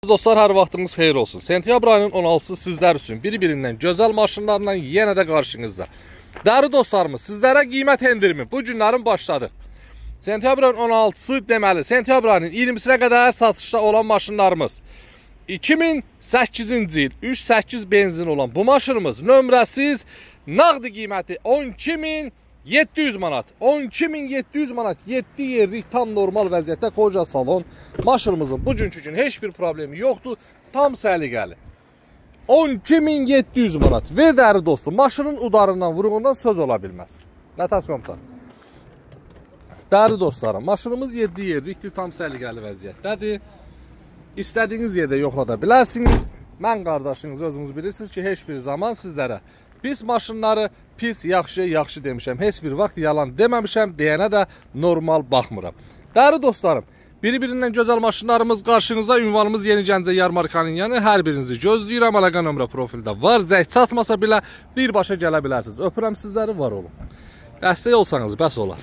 Dostlar, hər vaxtınız xeyir olsun. Sentyabr ayının 16-sı sizlər üçün bir-birindən gözəl maşınlarla yenə də qarşınızda. Değerli dostlarımız, sizlərə qiymət endirimi bu günlərin başladı. Sentyabr ayının 16-sı deməli, sentyabr ayının 20-sinə qədər satışda olan maşınlarımız. 2008-ci il 3.8 benzin olan bu maşınımız nömrəsiz, nağdi qiyməti 12.700 manat. 12.700 manat, 7 yerlik tam normal vəziyyətdə koca salon. Maşınımızın bugünkü gün heç bir problemi yoxdur. Tam səliqəli. 12.700 manat. Ver değerli dostum, maşının udarından, vuruğundan söz ola bilməz. Nətas komutan. Değerli dostlarım, maşınımız 7 yerlikdir, tam səliqəli vəziyyətdədir. İstədiyiniz yerdə yoxlada bilərsiniz. Mən qardaşınız, özünüz bilirsiniz ki, heç bir zaman sizlərə pis maşınları pis, yaxşı demişəm. Heç bir vaxt yalan deməmişəm, deyənə də normal baxmıram. Değerli dostlarım, bir-birindən gözəl maşınlarımız qarşınızda. Ünvanımız Yeni Gəncə Yarmarkanın yanı. Hər birinizi gözləyirəm. Əlaqə nömrə profildə var. Zəng çatmasa belə birbaşa gələ bilərsiniz. Öpürəm sizləri, var olun. Dəstək olsanız bəs olar.